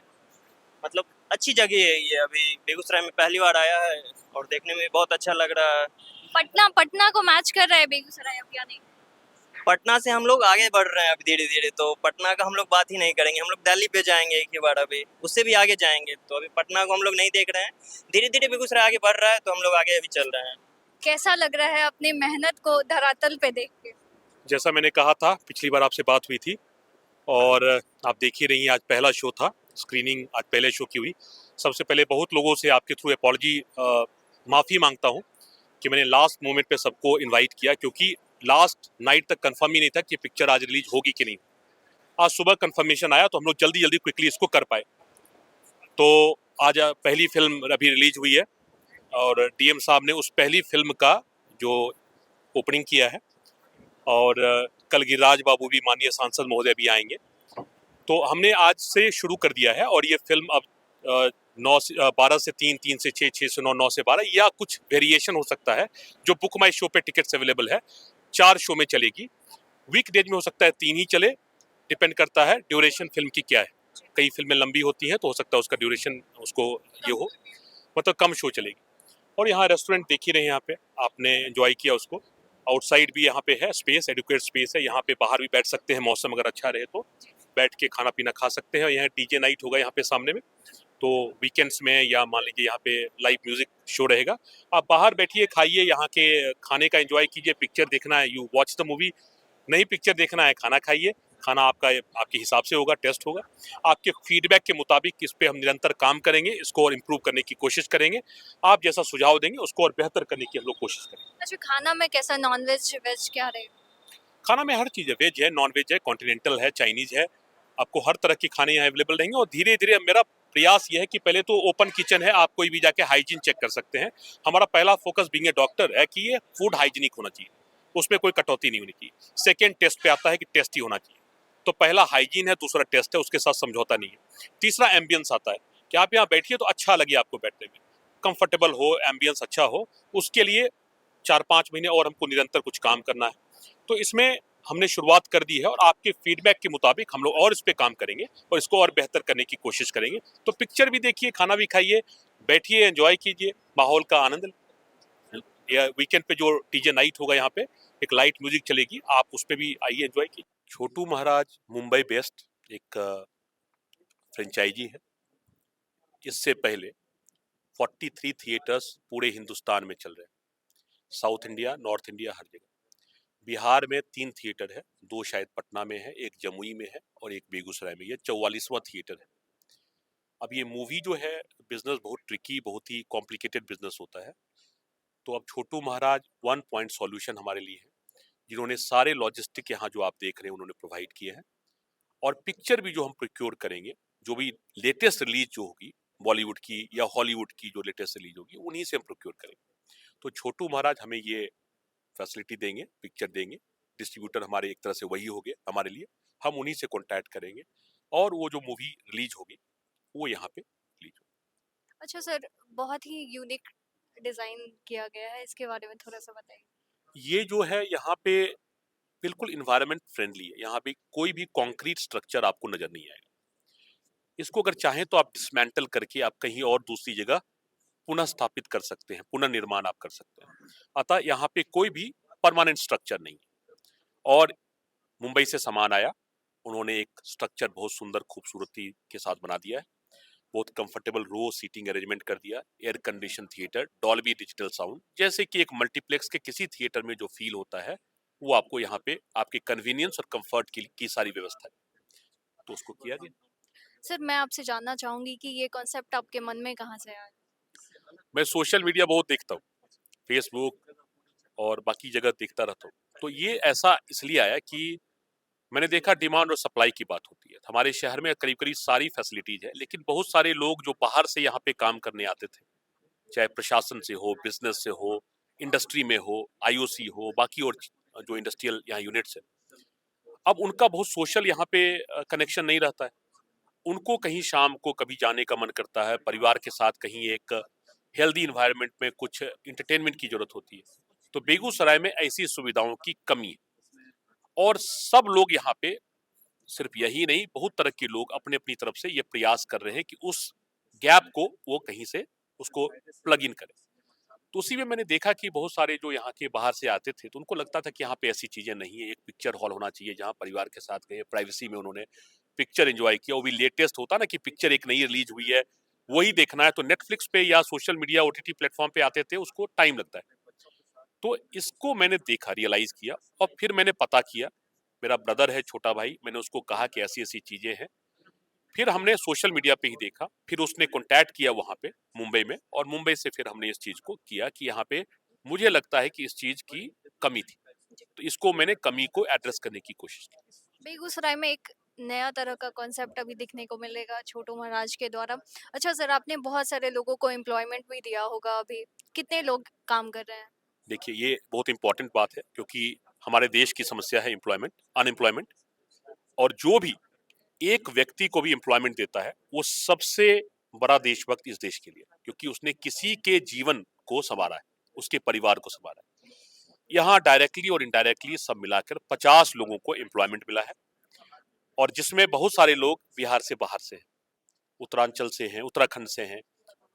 मतलब अच्छी जगह है ये। अभी बेगूसराय में पहली बार आया है और देखने में बहुत अच्छा लग रहा है। पटना को मैच कर रहा है बेगूसराय अब या नहीं? पटना से हम लोग आगे बढ़ रहे हैं अभी धीरे धीरे, तो पटना का हम लोग बात ही नहीं करेंगे, हम लोग दिल्ली पे जाएंगे एक ही बार, अभी उससे भी आगे जाएंगे। तो अभी पटना को हम लोग नहीं देख रहे हैं, धीरे धीरे बेगूसराय आगे बढ़ रहा है तो हम लोग आगे अभी चल रहे हैं। कैसा लग रहा है अपनी मेहनत को धरातल पे देख के? जैसा मैंने कहा था, पिछली बार आपसे बात हुई थी और आप देख ही रही हैं, आज पहला शो था, स्क्रीनिंग आज पहले शो की हुई। सबसे पहले बहुत लोगों से आपके थ्रू अपॉलजी माफ़ी मांगता हूं कि मैंने लास्ट मोमेंट पे सबको इनवाइट किया, क्योंकि लास्ट नाइट तक कंफर्म ही नहीं था कि पिक्चर आज रिलीज होगी कि नहीं। आज सुबह कंफर्मेशन आया तो हम लोग जल्दी जल्दी क्विकली इसको कर पाए। तो आज पहली फिल्म अभी रिलीज हुई है और डीएम साहब ने उस पहली फिल्म का जो ओपनिंग किया है और कल गिरिराज बाबू भी, माननीय सांसद महोदय भी आएंगे। तो हमने आज से शुरू कर दिया है और ये फिल्म अब 12 से 3, 3 से 6, 6 से 9, 9 से 12 या कुछ वेरिएशन हो सकता है। जो बुक माई शो पे टिकट्स अवेलेबल है, 4 शो में चलेगी। वीक डेज में हो सकता है 3 ही चले, डिपेंड करता है ड्यूरेशन फिल्म की क्या है। कई फिल्में लंबी होती हैं तो हो सकता है उसका ड्यूरेशन उसको ये हो, मतलब कम शो चलेगी। और यहाँ रेस्टोरेंट देख ही रहे हैं, यहाँ पे आपने एंजॉय किया उसको। आउटसाइड भी यहाँ पे है स्पेस, एडुकेट स्पेस है, यहाँ पे बाहर भी बैठ सकते हैं, मौसम अगर अच्छा रहे तो बैठ के खाना पीना खा सकते हैं। यहाँ डीजे नाइट होगा यहाँ पे सामने में, तो वीकेंड्स में या मान लीजिए यहाँ पे लाइव म्यूजिक शो रहेगा। आप बाहर बैठिए, खाइए, यहाँ के खाने का एंजॉय कीजिए। पिक्चर देखना है, यू वॉच द मूवी, नहीं पिक्चर देखना है खाना खाइए। खाना आपका आपके हिसाब से होगा, टेस्ट होगा। आपके फीडबैक के मुताबिक इस पे हम निरंतर काम करेंगे, इसको और इम्प्रूव करने की कोशिश करेंगे। आप जैसा सुझाव देंगे उसको और बेहतर करने की हम लोग कोशिश करेंगे। अच्छा, खाना में कैसा, नॉन वेज वेज क्या रहेगा? खाना में हर चीज़ है, वेज है, नॉन वेज है, कॉन्टिनेंटल है, चाइनीज है, आपको हर तरह की खाने यहाँ अवेलेबल रहेंगे। और धीरे धीरे मेरा प्रयास ये है कि पहले तो ओपन किचन है, आप कोई भी जाके हाइजीन चेक कर सकते हैं। हमारा पहला फोकस बीइंग ए डॉक्टर है कि ये फूड हाइजीनिक होना चाहिए, उसमें कोई कटौती नहीं होनी चाहिए। सेकेंड टेस्ट पे आता है कि टेस्टी होना चाहिए। तो पहला हाइजीन है, दूसरा टेस्ट है, उसके साथ समझौता नहीं है। तीसरा एम्बियंस आता है कि आप यहाँ बैठिए तो अच्छा लगे, आपको बैठने में कंफर्टेबल हो, एम्बियंस अच्छा हो। उसके लिए 4-5 महीने और हमको निरंतर कुछ काम करना है। तो इसमें हमने शुरुआत कर दी है और आपके फीडबैक के मुताबिक हम लोग और इस पे काम करेंगे और इसको और बेहतर करने की कोशिश करेंगे। तो पिक्चर भी देखिए, खाना भी खाइए, बैठिए, एंजॉय कीजिए, माहौल का आनंद लीजिए। या वीकेंड पे जो डीजे नाइट होगा, यहाँ पे एक लाइट म्यूजिक चलेगी, आप उस पे भी आइए, एंजॉय कीजिए। छोटू महाराज मुंबई बेस्ड एक फ्रेंचाइजी है। इससे पहले 43 थिएटर्स पूरे हिंदुस्तान में चल रहे हैं, साउथ इंडिया, नॉर्थ इंडिया, हर जगह। बिहार में 3 थिएटर है, 2 शायद पटना में है, एक जमुई में है और एक बेगूसराय में। ये 44वां थिएटर है। अब ये मूवी जो है, बिजनेस बहुत ट्रिकी, बहुत ही कॉम्प्लिकेटेड बिजनेस होता है। तो अब छोटू महाराज 1 पॉइंट सॉल्यूशन हमारे लिए है, जिन्होंने सारे लॉजिस्टिक यहाँ जो आप देख रहे हैं उन्होंने प्रोवाइड किए हैं। और पिक्चर भी जो हम प्रोक्योर करेंगे, जो भी लेटेस्ट रिलीज जो होगी बॉलीवुड की या हॉलीवुड की, जो लेटेस्ट रिलीज होगी उन्हीं से हम प्रोक्योर करेंगे। तो छोटू महाराज हमें ये फैसिलिटी देंगे, पिक्चर देंगे। डिस्ट्रीब्यूटर हमारे एक तरह से वही हो गए हमारे लिए, हम उन्हीं से कॉन्टैक्ट करेंगे और वो जो मूवी रिलीज होगी वो यहाँ पे रिलीज होगी। अच्छा सर, बहुत ही यूनिक डिजाइन किया गया है, इसके बारे में थोड़ा सा बताइए। ये जो है यहाँ पे बिल्कुल इन्वायरमेंट फ्रेंडली है। यहाँ पे कोई भी कॉन्क्रीट स्ट्रक्चर आपको नजर नहीं आएगा। इसको अगर चाहें तो आप डिसमेंटल करके आप कहीं और दूसरी जगह पुनः स्थापित कर सकते हैं, पुनर्निर्माण आप कर सकते हैं। अतः यहाँ पे कोई भी परमानेंट स्ट्रक्चर नहीं है। और मुंबई से सामान आया, उन्होंने एक स्ट्रक्चर बहुत सुंदर खूबसूरती के साथ बना दिया है। बहुत कंफर्टेबल रो सीटिंग अरेंजमेंट कर दिया, air condition theatre, Dolby digital sound, जैसे कि एक मल्टीप्लेक्स के किसी थिएटर में जो फील होता है वो आपको यहाँ पे आपके कन्वीनियंस और कंफर्ट की सारी व्यवस्था है, तो उसको किया गया। सर, मैं आपसे जानना चाहूंगी कि ये कॉन्सेप्ट आपके मन में कहाँ से आया? मैं सोशल मीडिया बहुत देखता हूँ, फेसबुक और बाकी जगह देखता रहता हूँ। तो ये ऐसा इसलिए आया कि मैंने देखा डिमांड और सप्लाई की बात होती है। हमारे शहर में करीब करीब सारी फैसिलिटीज है, लेकिन बहुत सारे लोग जो बाहर से यहाँ पे काम करने आते थे, चाहे प्रशासन से हो, बिजनेस से हो, इंडस्ट्री में हो, आईओसी हो, बाकी और जो इंडस्ट्रियल यहाँ यूनिट्स है, अब उनका बहुत सोशल यहाँ पे कनेक्शन नहीं रहता है। उनको कहीं शाम को कभी जाने का मन करता है, परिवार के साथ कहीं एक हेल्दी इन्वायरमेंट में कुछ इंटरटेनमेंट की जरूरत होती है। तो बेगूसराय में ऐसी सुविधाओं की कमी है और सब लोग यहाँ पे, सिर्फ यही नहीं, बहुत तरह के लोग अपने अपनी तरफ से ये प्रयास कर रहे हैं कि उस गैप को वो कहीं से उसको प्लग इन करें। तो उसी में मैंने देखा कि बहुत सारे जो यहाँ के बाहर से आते थे तो उनको लगता था कि यहाँ पे ऐसी चीजें नहीं है, एक पिक्चर हॉल होना चाहिए जहाँ परिवार के साथ गए, प्राइवेसी में उन्होंने पिक्चर एंजॉय किया। वो भी लेटेस्ट होता ना कि पिक्चर एक नई रिलीज हुई है वही देखना है, तो नेटफ्लिक्स पे या सोशल मीडिया ओटीटी प्लेटफॉर्म पे आते थे, उसको टाइम लगता है। तो इसको मैंने देखा, रियलाइज किया और फिर मैंने पता किया। मेरा ब्रदर है, छोटा भाई, मैंने उसको कहा कि ऐसी ऐसी चीजें हैं। फिर हमने सोशल मीडिया पे ही देखा, फिर उसने कांटेक्ट किया वहां पे मुंबई में, और मुंबई से फिर हमने इस चीज को किया कि यहाँ पे मुझे लगता है कि इस चीज की कमी थी, तो इसको मैंने कमी को एड्रेस करने की कोशिश की। बेगूसराय में एक नया तरह का कॉन्सेप्ट अभी दिखने को मिलेगा छोटू महाराज के द्वारा। अच्छा सर, आपने बहुत सारे लोगों को एम्प्लॉयमेंट भी दिया होगा, अभी कितने लोग काम कर रहे हैं? देखिए, ये बहुत इंपॉर्टेंट बात है क्योंकि हमारे देश की समस्या है एम्प्लॉयमेंट, अनएम्प्लॉयमेंट, और जो भी एक व्यक्ति को भी एम्प्लॉयमेंट देता है वो सबसे बड़ा देशभक्त इस देश के लिए, क्योंकि उसने किसी के जीवन को संवारा है, उसके परिवार को संवारा है। यहाँ डायरेक्टली और इनडायरेक्टली सब मिलाकर 50 लोगों को एम्प्लॉयमेंट मिला है, और जिसमें बहुत सारे लोग बिहार से बाहर से हैं, उत्तरांचल से हैं, उत्तराखंड से हैं,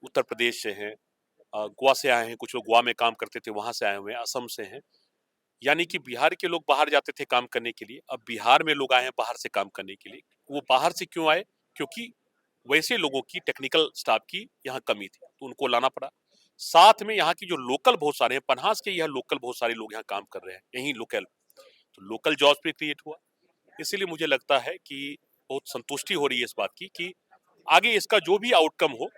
उत्तर प्रदेश से हैं, गोवा से आए हैं, कुछ लोग गोवा में काम करते थे वहां से आए हुए हैं, असम से हैं। यानी कि बिहार के लोग बाहर जाते थे काम करने के लिए, अब बिहार में लोग आए हैं बाहर से काम करने के लिए। वो बाहर से क्यों आए? क्योंकि वैसे लोगों की, टेक्निकल स्टाफ की यहाँ कमी थी, तो उनको लाना पड़ा। साथ में यहाँ की जो लोकल बहुत सारे हैं, पन्हास के यह लोकल बहुत सारे लोग यहाँ काम कर रहे हैं, यहीं लोकल, तो लोकल जॉब्स भी क्रिएट हुआ। इसीलिए मुझे लगता है कि बहुत संतुष्टि हो रही है इस बात की कि आगे इसका जो भी आउटकम हो,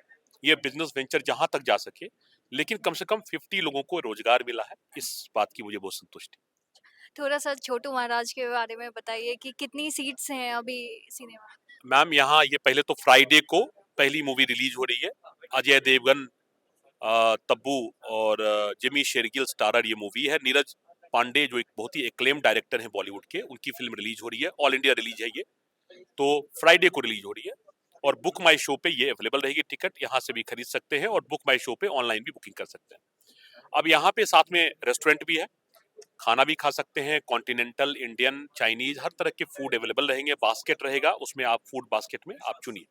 ये बिजनेस वेंचर जहां तक जा सके, लेकिन कम से कम 50 लोगों को रोजगार मिला है, इस बात की मुझे बहुत संतुष्टि। थोड़ा सा छोटू महाराज के बारे में बताइए कि कितनी सीट्स हैं अभी सिनेमा? मैम, यहाँ ये पहले तो फ्राइडे को पहली मूवी रिलीज हो रही है। अजय देवगन, तब्बू और जिमी शेरगिल स्टारर ये मूवी है। नीरज पांडे जो एक बहुत ही एक्लेम डायरेक्टर हैं बॉलीवुड के, उनकी फिल्म रिलीज हो रही है। ऑल इंडिया रिलीज है ये, तो फ्राइडे को रिलीज हो रही है, और बुक माई शो पे ये अवेलेबल रहेगी। टिकट यहाँ से भी खरीद सकते हैं और बुक माई शो पे ऑनलाइन भी बुकिंग कर सकते हैं। अब यहाँ पे साथ में रेस्टोरेंट भी है, खाना भी खा सकते हैं, कॉन्टिनेंटल, इंडियन, चाइनीज, हर तरह के फूड अवेलेबल रहेंगे। बास्केट रहेगा, उसमें आप फूड बास्केट में आप चुनिए।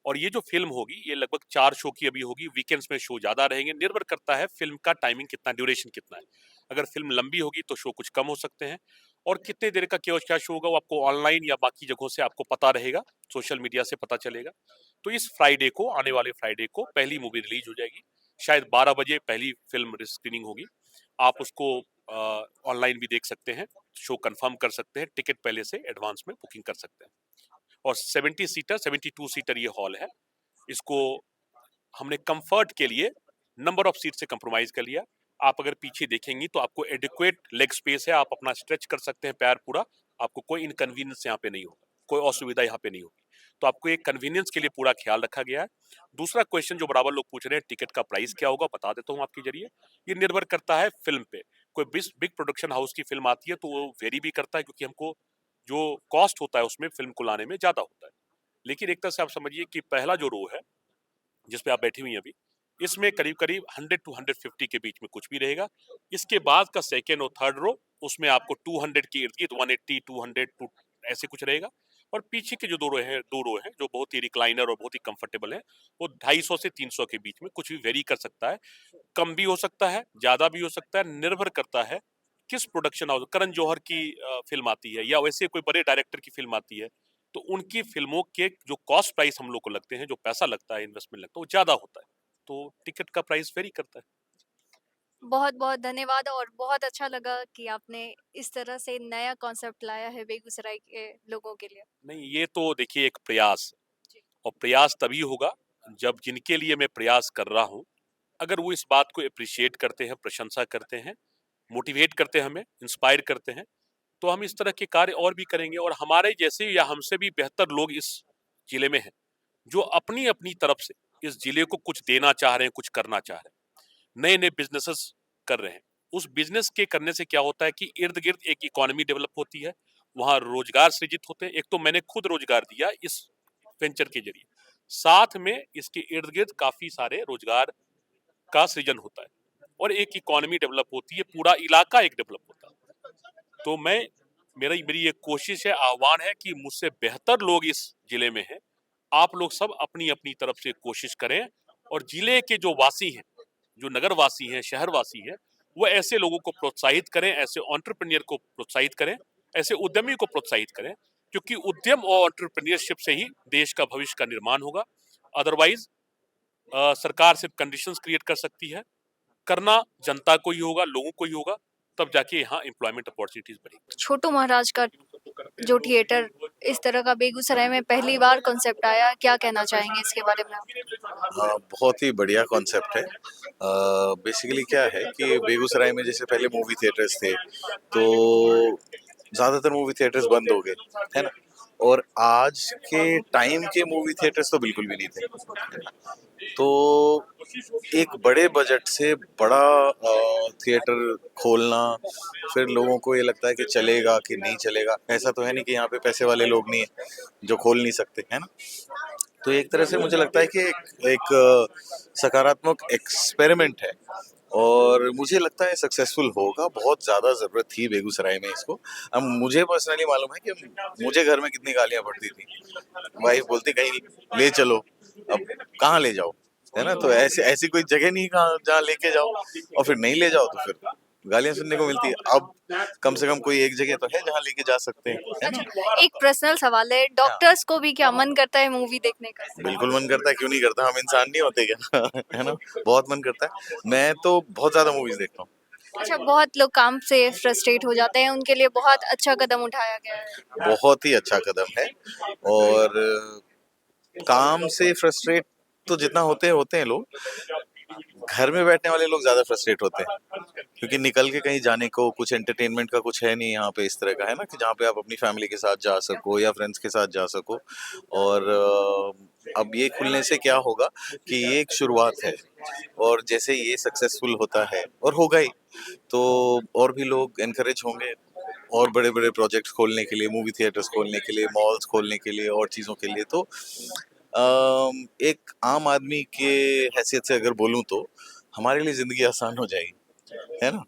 और ये जो फिल्म होगी ये लगभग 4 शो की अभी होगी। वीकेंड्स में शो ज्यादा रहेंगे, निर्भर करता है फिल्म का टाइमिंग कितना, ड्यूरेशन कितना है। अगर फिल्म लंबी होगी तो शो कुछ कम हो सकते हैं, और कितने देर का क्या शो होगा वो आपको ऑनलाइन या बाकी जगहों से आपको पता रहेगा, सोशल मीडिया से पता चलेगा। तो इस फ्राइडे को, आने वाले फ्राइडे को पहली मूवी रिलीज हो जाएगी। शायद 12 बजे पहली फिल्म स्क्रीनिंग होगी। आप उसको ऑनलाइन भी देख सकते हैं, शो कंफर्म कर सकते हैं, टिकट पहले से एडवांस में बुकिंग कर सकते हैं। और 70 सीटर, 72 सीटर ये हॉल है। इसको हमने कंफर्ट के लिए नंबर ऑफ सीट से कंप्रोमाइज कर लिया। आप अगर पीछे देखेंगी तो आपको एडिक्वेट लेग स्पेस है, आप अपना स्ट्रेच कर सकते हैं पैर पूरा, आपको कोई इनकन्वीनियंस यहाँ पे नहीं होगा, कोई असुविधा यहाँ पे नहीं होगी। तो आपको एक कन्वीनियंस के लिए पूरा ख्याल रखा गया है। दूसरा क्वेश्चन जो बराबर लोग पूछ रहे हैं, टिकट का प्राइस क्या होगा, बता देता हूँ आपके जरिए। ये निर्भर करता है फिल्म पे। कोई बिग प्रोडक्शन हाउस की फिल्म आती है तो वो वेरी भी करता है, क्योंकि हमको जो कॉस्ट होता है उसमें फिल्म को लाने में ज्यादा होता है। लेकिन एक तरह से आप समझिए कि पहला जो रो है जिसपे आप बैठी हुई हैं अभी, इसमें करीब करीब 100 to 150 के बीच में कुछ भी रहेगा। इसके बाद का सेकेंड और थर्ड रो, उसमें आपको 200 के इर्द गिर्द, 180, 200 ऐसे कुछ रहेगा। और पीछे के जो दो रो हैं जो बहुत ही रिक्लाइनर और बहुत ही कंफर्टेबल है, वो 250 से 300 के बीच में कुछ भी वेरी कर सकता है, कम भी हो सकता है, ज्यादा भी हो सकता है। निर्भर करता है किस प्रोडक्शन हाउस, करण जौहर की फिल्म आती है या वैसे कोई बड़े डायरेक्टर की फिल्म आती है, तो उनकी फिल्मों के जो कॉस्ट प्राइस हम लोग को लगते हैं, जो पैसा लगता है, इन्वेस्टमेंट लगता है, वो ज्यादा होता है, तो टिकट का प्राइस वेरी करता है। बहुत बहुत धन्यवाद, और बहुत अच्छा लगा कि आपने इस तरह से नया कॉन्सेप्ट लाया है बेगूसराय के लोगों के लिए। नहीं, ये तो देखिए एक प्रयास, और प्रयास तभी होगा जब जिनके लिए मैं प्रयास कर रहा हूँ, अगर वो इस बात को अप्रिशिएट करते हैं, प्रशंसा करते हैं, मोटिवेट करते हैं, हमें इंस्पायर करते हैं, तो हम इस तरह के कार्य और भी करेंगे और हमारे जैसे या हमसे भी बेहतर लोग इस जिले में हैं जो अपनी अपनी तरफ से इस जिले को कुछ देना चाह रहे हैं, कुछ करना चाह रहे हैं, नए नए बिजनेसेस कर रहे हैं। उस बिजनेस के करने से क्या होता है कि इर्द गिर्द एक इकोनॉमी डेवलप होती है, वहां रोजगार सृजित होते हैं। एक तो मैंने खुद रोजगार दिया इस वेंचर के जरिए, साथ में इसके इर्द गिर्द काफी सारे रोजगार का सृजन होता है और एक इकोनॉमी डेवलप होती है, पूरा इलाका एक डेवलप होता है। तो मेरी ये कोशिश है, आह्वान है कि मुझसे बेहतर लोग इस जिले में हैं, आप लोग सब अपनी अपनी तरफ से कोशिश करें और जिले के जो वासी हैं, जो नगर वासी हैं, शहर वासी हैं, वो ऐसे लोगों को प्रोत्साहित करें, ऐसे एंटरप्रेन्योर को प्रोत्साहित करें, ऐसे उद्यमी को प्रोत्साहित करें, क्योंकि उद्यम और एंटरप्रेन्योरशिप से ही देश का भविष्य का निर्माण होगा। अदरवाइज सरकार सिर्फ कंडीशंस क्रिएट कर सकती है, करना जनता को ही होगा, लोगों को ही होगा, तब जाके यहाँ एम्प्लॉयमेंट अपॉर्चुनिटीज बढ़ेगी। छोटू महाराज का जो थिएटर इस तरह का बेगूसराय में पहली बार कॉन्सेप्ट आया, क्या कहना चाहेंगे इसके बारे में आप? बहुत ही बढ़िया कॉन्सेप्ट है। बेसिकली क्या है कि बेगूसराय में जैसे पहले मूवी थिएटर्स थे, तो ज़्यादातर मूवी थिएटर्स बंद हो गए, है ना। और आज के टाइम के मूवी थिएटर्स तो बिल्कुल भी नहीं थे। तो एक बड़े बजट से बड़ा थिएटर खोलना, फिर लोगों को ये लगता है कि चलेगा कि नहीं चलेगा। ऐसा तो है नहीं कि यहाँ पे पैसे वाले लोग नहीं है जो खोल नहीं सकते, है ना। तो एक तरह से मुझे लगता है कि एक सकारात्मक एक्सपेरिमेंट है और मुझे लगता है सक्सेसफुल होगा। बहुत ज़्यादा ज़रूरत थी बेगूसराय में इसको। अब मुझे पर्सनली मालूम है कि मुझे घर में कितनी गालियाँ पड़ती थी। वाइफ बोलती कहीं ले चलो, अब कहाँ ले जाओ, है ना। तो ऐसी कोई जगह नहीं कहाँ जहाँ लेके जाओ, और फिर नहीं ले जाओ तो फिर गालियाँ सुनने को मिलती है। अब कम से कम कोई एक जगह तो है जहाँ लेके जा सकते हैं, है ना। एक पर्सनल सवाल है, डॉक्टर्स को भी क्या मन करता है मूवी देखने का? बिल्कुल मन करता है, क्यों नहीं करता, हम इंसान नहीं होते क्या है ना। बहुत मन करता है, मैं तो बहुत ज्यादा मूवीज देखता हूँ। अच्छा, बहुत लोग काम से फ्रस्ट्रेट हो जाते हैं, उनके लिए बहुत अच्छा कदम उठाया गया है। बहुत ही अच्छा कदम है। और काम से फ्रस्ट्रेट तो जितना होते हैं लोग, घर में बैठने वाले लोग ज्यादा फ्रस्ट्रेट होते हैं, क्योंकि निकल के कहीं जाने को कुछ एंटरटेनमेंट का कुछ है नहीं यहाँ पे इस तरह का, है ना, कि जहाँ पे आप अपनी फैमिली के साथ जा सको या फ्रेंड्स के साथ जा सको। और अब ये खुलने से क्या होगा कि ये एक शुरुआत है, और जैसे ये सक्सेसफुल होता है और होगा ही, तो और भी लोग एनकरेज होंगे और बड़े बड़े प्रोजेक्ट्स खोलने के लिए, मूवी थिएटर्स खोलने के लिए, मॉल्स खोलने के लिए और चीज़ों के लिए। तो एक आम आदमी के हैसियत से अगर बोलूं तो हमारे लिए ज़िंदगी आसान हो जाएगी, है ना।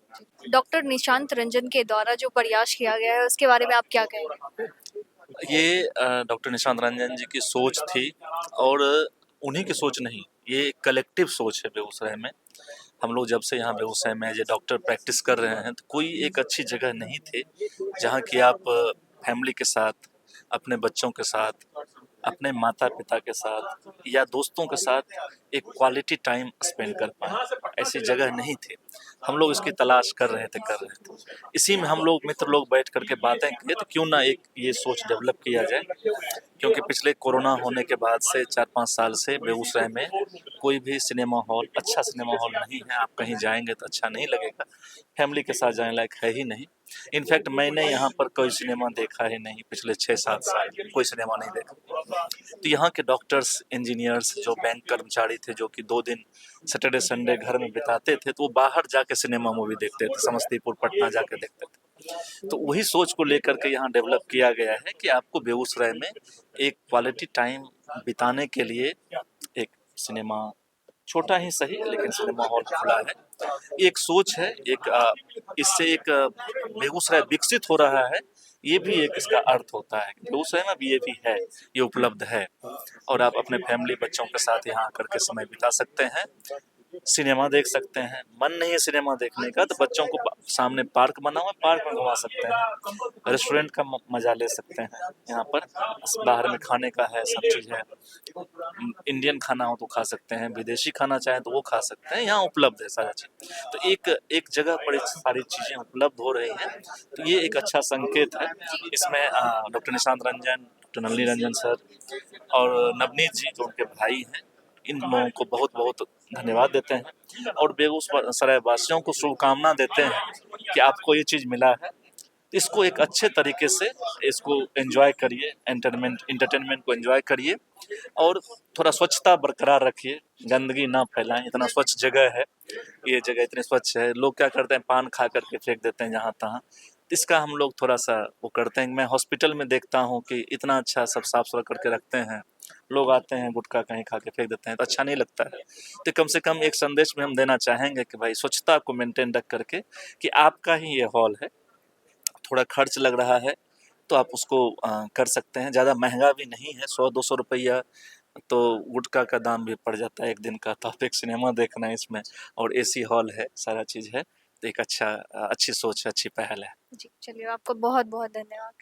डॉक्टर निशांत रंजन के द्वारा जो प्रयास किया गया है उसके बारे में आप क्या कहेंगे? ये डॉक्टर निशांत रंजन जी की सोच थी, और उन्हीं की सोच नहीं, ये कलेक्टिव सोच है बेगूसराय में। हम लोग जब से यहाँ बेगूसराय में एज ए डॉक्टर प्रैक्टिस कर रहे हैं, तो कोई एक अच्छी जगह नहीं थी जहाँ कि आप फैमिली के साथ, अपने बच्चों के साथ, अपने माता पिता के साथ या दोस्तों के साथ एक क्वालिटी टाइम स्पेंड कर पाएँ। ऐसी जगह नहीं थी। हम लोग इसकी तलाश कर रहे थे। इसी में हम लोग मित्र लोग बैठ करके बातें किए, तो क्यों ना एक ये सोच डेवलप किया जाए, क्योंकि पिछले कोरोना होने के बाद से 4-5 साल से बेगूसराय में कोई भी सिनेमा हॉल, अच्छा सिनेमा हॉल नहीं है। आप कहीं जाएंगे तो अच्छा नहीं लगेगा, फैमिली के साथ जाने लायक है ही नहीं। इनफैक्ट मैंने यहाँ पर कोई सिनेमा देखा ही नहीं, पिछले 6-7 साल कोई सिनेमा नहीं देखा। तो यहाँ के डॉक्टर्स, इंजीनियर्स, जो बैंक कर्मचारी थे, जो कि 2 दिन सैटरडे संडे घर में बिताते थे, तो वो बाहर जाके सिनेमा मूवी देखते थे, समस्तीपुर, पटना जाके देखते थे। तो वही सोच को लेकर के यहाँ डेवलप किया गया है कि आपको बेगूसराय में एक क्वालिटी टाइम बिताने के लिए एक सिनेमा, छोटा ही सही लेकिन सिनेमा हॉल खुला है। एक सोच है, इससे एक बेगूसराय विकसित हो रहा है, ये भी एक इसका अर्थ होता है। बेगूसराय में भी ये भी है, ये उपलब्ध है, और आप अपने फैमिली बच्चों के साथ यहाँ आकर के समय बिता सकते हैं, सिनेमा देख सकते हैं। मन नहीं है सिनेमा देखने का तो बच्चों को सामने पार्क बना हुआ है, पार्क में घुमा सकते हैं, रेस्टोरेंट का मजा ले सकते हैं। यहाँ पर बाहर में खाने का है, सब चीज़ है। इंडियन खाना हो तो खा सकते हैं, विदेशी खाना चाहें तो वो खा सकते हैं, यहाँ उपलब्ध है सारा चीज़। तो एक जगह पर सारी चीज़ें उपलब्ध हो रही हैं, तो ये एक अच्छा संकेत है। इसमें doctor Nishant Ranjan, doctor Nalini Ranjan sir और नवनीत जी जो उनके भाई हैं, इन लोगों को बहुत बहुत धन्यवाद देते हैं, और बेगूसराय वासियों को शुभकामना देते हैं कि आपको ये चीज़ मिला है, इसको एक अच्छे तरीके से इसको एंजॉय करिए, एंटरटेनमेंट को एंजॉय करिए और थोड़ा स्वच्छता बरकरार रखिए, गंदगी ना फैलाएं। इतना स्वच्छ जगह है, ये जगह इतनी स्वच्छ है। लोग क्या करते हैं, पान खा करके फेंक देते हैं जहाँ तहाँ। इसका हम लोग थोड़ा सा वो करते हैं। मैं हॉस्पिटल में देखता हूँ कि इतना अच्छा सब साफ सुथरा करके रखते हैं, लोग आते हैं गुटखा कहीं खा के फेंक देते हैं, तो अच्छा नहीं लगता है। तो कम से कम एक संदेश में हम देना चाहेंगे कि भाई स्वच्छता को मेंटेन रख करके, कि आपका ही ये हॉल है, थोड़ा खर्च लग रहा है तो आप उसको कर सकते हैं। ज़्यादा महंगा भी नहीं है, 100-200 रुपया तो गुटखा का दाम भी पड़ जाता है एक दिन का। तो आप एक सिनेमा देखना है इसमें, और एसी हॉल है, सारा चीज़ है, तो एक अच्छी सोच है, अच्छी पहल है। जी चलिए, आपको बहुत बहुत धन्यवाद।